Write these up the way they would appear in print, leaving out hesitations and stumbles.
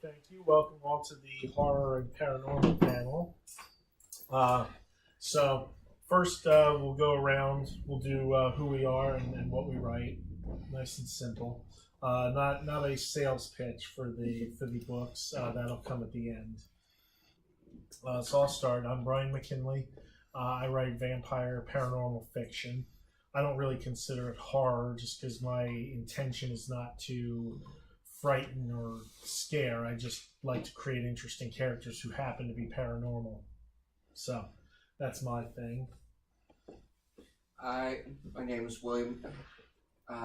Thank you. Welcome all to the horror and paranormal panel. So first, we'll go around. We'll do who we are and what we write. Nice and simple. Not a sales pitch for the books. That'll come at the end. So I'll start. I'm Brian McKinley. I write vampire paranormal fiction. I don't really consider it horror just because my intention is not to frighten or scare. I just like to create interesting characters who happen to be paranormal. So that's my thing. My name is William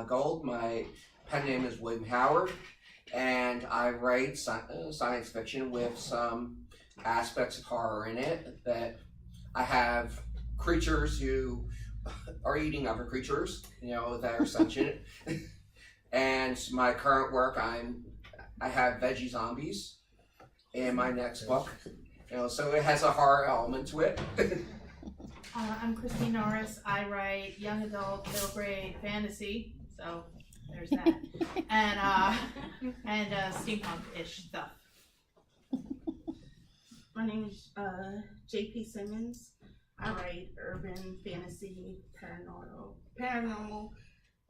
Gold. My pen name is William Howard, and I write science fiction with some aspects of horror in it. That I have creatures who are eating other creatures, that are sentient. And my current work, I have veggie zombies in my next book, so it has a horror element to it. I'm Christine Norris. I write young adult, middle grade fantasy, so there's that, and steampunk-ish stuff. My name is J.P. Simmons. I write urban fantasy, paranormal,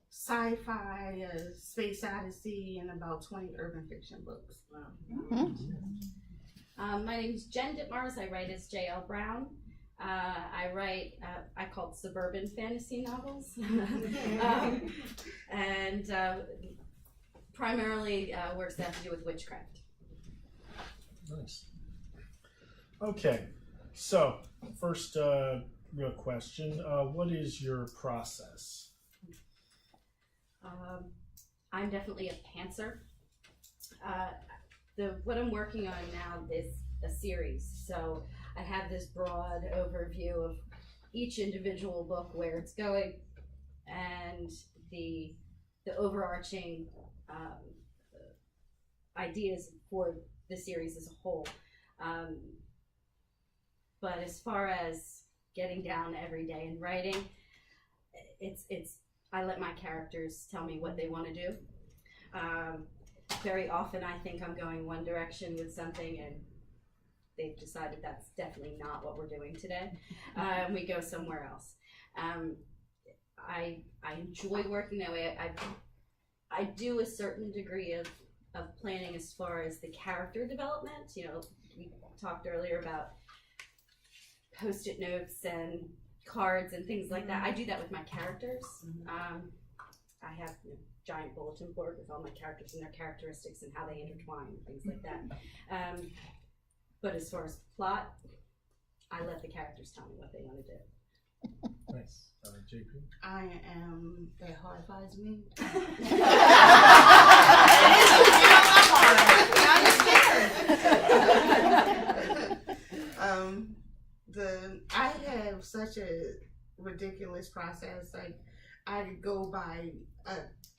sci-fi, space odyssey, and about 20 urban fiction books. Wow. My name is Jen Ditmars. I write as J.L. Brown. I write, I call it suburban fantasy novels, and primarily works that have to do with witchcraft. Nice. Okay, so first real question, what is your process? I'm definitely a pantser. What I'm working on now is a series, so I have this broad overview of each individual book, where it's going, and the overarching ideas for the series as a whole. But as far as getting down every day and writing, I let my characters tell me what they want to do. Very often I think I'm going one direction with something, and they've decided that's definitely not what we're doing today. We go somewhere else. I enjoy working that way. I do a certain degree of planning as far as the character development. We talked earlier about Post-it notes and cards and things like that. I do that with my characters. I have a giant bulletin board with all my characters and their characteristics and how they intertwine and things like that. But as far as plot, I let the characters tell me what they want to do. Nice. JP? I am, that horrifies me. I have such a ridiculous process. Like, I go by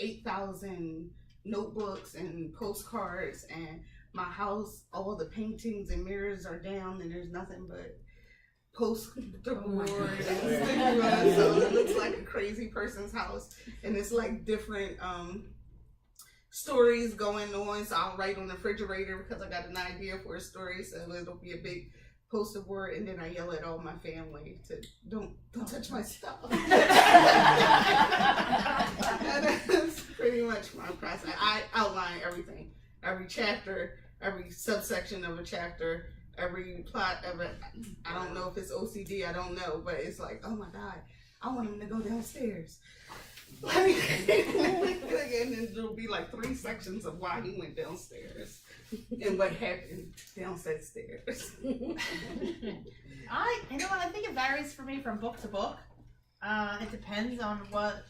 8,000 notebooks and postcards, and my house, all the paintings and mirrors are down, and there's nothing but poster-board and stickers, so it looks like a crazy person's house, and it's like different stories going on. So I'll write on the refrigerator because I got an idea for a story, so it'll be a big poster board, and then I yell at all my family to don't touch my stuff. That's pretty much my process. I outline everything, every chapter, every subsection of a chapter, every plot of it. I don't know if it's OCD, I don't know, but it's like, oh my God, I want him to go downstairs. And then there'll be like 3 sections of why he went downstairs and what happened downstairs stairs. I think it varies for me from book to book. It depends on what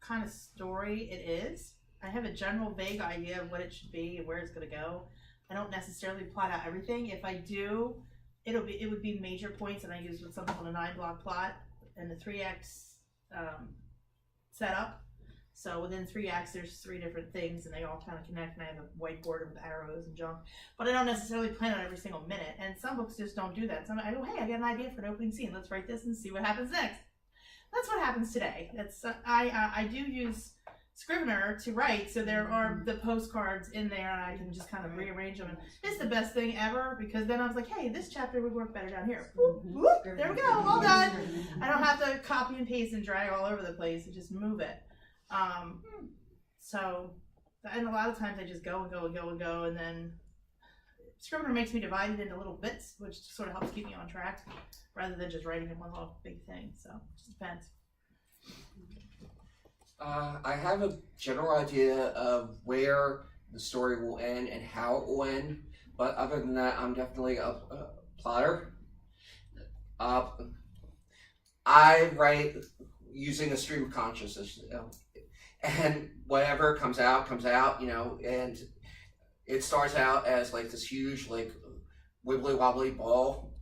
kind of story it is. I have a general vague idea of what it should be and where it's going to go. I don't necessarily plot out everything. If I do, it would be major points, and I use what's something called a 9-block plot and the 3x setup. So within 3 acts, there's 3 different things, and they all kind of connect, and I have a whiteboard with arrows and junk. But I don't necessarily plan on every single minute, and some books just don't do that. Some I go, hey, I got an idea for an opening scene. Let's write this and see what happens next. That's what happens today. I do use Scrivener to write, so there are the postcards in there, and I can just kind of rearrange them. And it's the best thing ever, because then I was like, hey, this chapter would work better down here. Whoop, whoop, there we go, all done. I don't have to copy and paste and drag all over the place and just move it. So, and a lot of times I just go and go and go and go, and then Scrivener makes me divide it into little bits, which sort of helps keep me on track, rather than just writing in one little big thing. So, it just depends. I have a general idea of where the story will end and how it will end, but other than that, I'm definitely a plotter. I write using a stream of consciousness, and whatever comes out, and it starts out as like this huge, like, wibbly wobbly ball.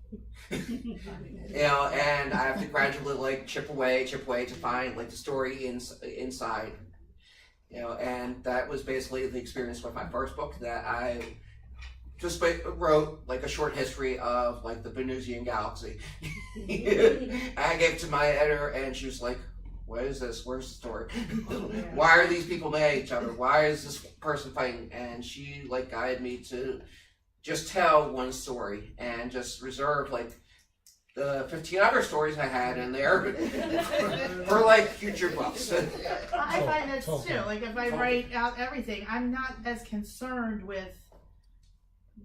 And I have to gradually like chip away to find like the story inside. And that was basically the experience with my first book, that I just wrote like a short history of like the Venusian galaxy. I gave it to my editor, and she was like, what is this? Where's the story? Why are these people mad at each other? Why is this person fighting? And she like guided me to just tell one story and just reserve like the 15 other stories I had in there for like future books. I find that too. Like if I write out everything, I'm not as concerned with.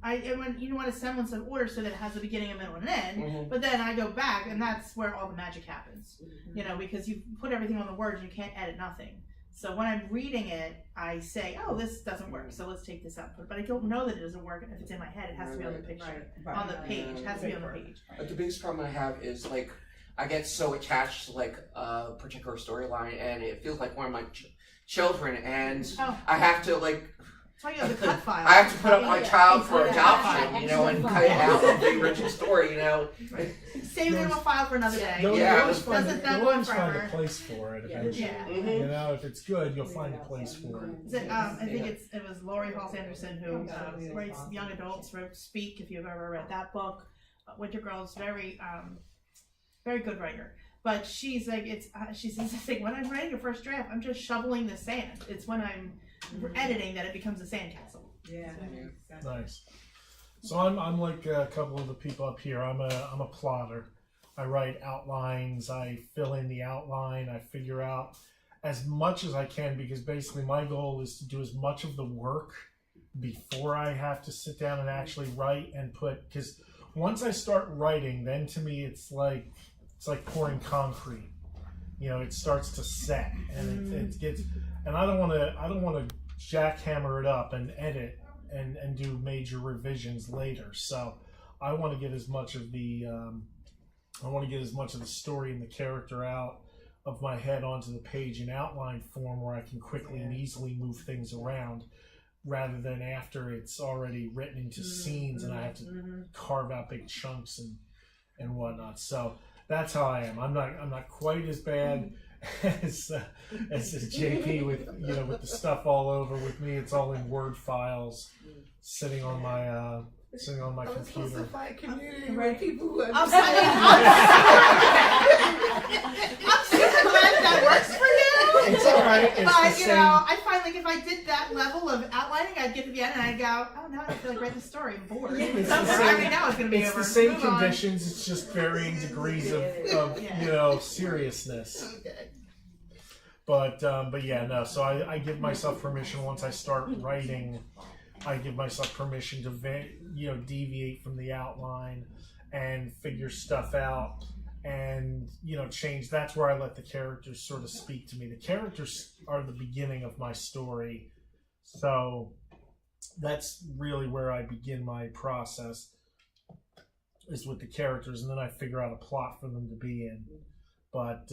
When you want a semblance of order so that it has a beginning, a middle, and an end. But then I go back, and that's where all the magic happens. Because you put everything on the words, and you can't edit nothing. So when I'm reading it, I say, "Oh, this doesn't work. So let's take this out." But I don't know that it doesn't work if it's in my head. It has to be on the picture, on the page. It has to be on the page. But the biggest problem I have is like I get so attached to like a particular storyline, and it feels like one of my children, and I have to like. So you have the cut file. I have to put up my child for adoption, and cut it out of the original story, Save it in a file for another day. You'll always find forever. a place for it eventually. If it's good, you'll find a place for it. I think it was Laurie Halse Anderson who writes young adults, wrote Speak, if you've ever read that book. Winter Girl's very good writer. But she's like, she says, when I'm writing a first draft, I'm just shoveling the sand. It's when I'm editing that it becomes a sandcastle. Yeah. Nice. So I'm like a couple of the people up here. I'm a plotter. I write outlines. I fill in the outline. I figure out as much as I can, because basically my goal is to do as much of the work before I have to sit down and actually write and put. Because once I start writing, then to me it's like pouring concrete. It starts to set, and it gets. And I don't want to jackhammer it up and edit and do major revisions later. So I want to get as much of the story and the character out of my head onto the page in outline form, where I can quickly and easily move things around, rather than after it's already written into scenes and I have to carve out big chunks and whatnot. So that's how I am. I'm not quite as bad as JP with with the stuff all over. With me, it's all in Word files, sitting on my computer. Community where people who I'm super glad that works for you. It's all right. But I find like if I did that level of outlining, I'd get to the end and I'd go, oh no, I don't feel like writing the story. I'm bored. I already know it's gonna be over. It's the same conditions. It's just varying degrees of seriousness. Okay. But yeah, no. So I give myself permission once I start writing. I give myself permission to deviate from the outline and figure stuff out and change. That's where I let the characters sort of speak to me. The characters are the beginning of my story, so that's really where I begin my process, is with the characters, and then I figure out a plot for them to be in. But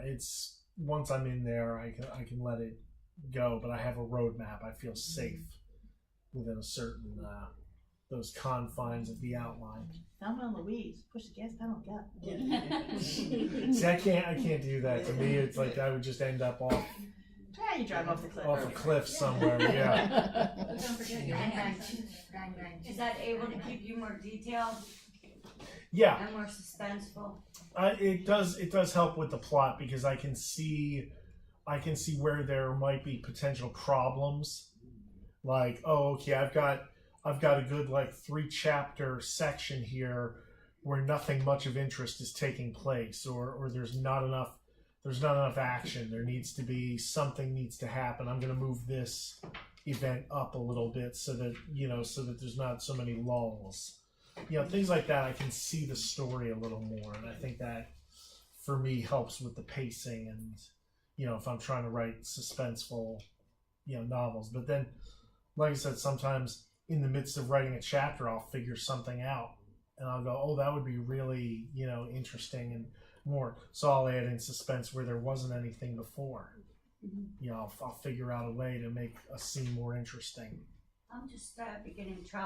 it's once I'm in there, I can let it go, but I have a roadmap. I feel safe within a certain those confines of the outline. Thelma and Louise, push the gas pedal and go. See, I can't do that. To me, it's like I would just end up off Yeah, you drive off the cliff. off a cliff somewhere. Yeah. Don't forget your Is that able to keep you more detailed Yeah. and more suspenseful? It does help with the plot, because I can see I can see where there might be potential problems. Like, oh, okay, I've got a good like 3-chapter section here where nothing much of interest is taking place, or there's not enough action. There needs to be something needs to happen. I'm going to move this event up a little bit so that there's not so many lulls. Things like that. I can see the story a little more, and I think that for me helps with the pacing. And if I'm trying to write suspenseful novels. But then, like I said, sometimes in the midst of writing a chapter, I'll figure something out, and I'll go, oh, that would be really interesting and more. So I'll add in suspense where there wasn't anything before. I'll figure out a way to make a scene more interesting. I'm just beginning trouble.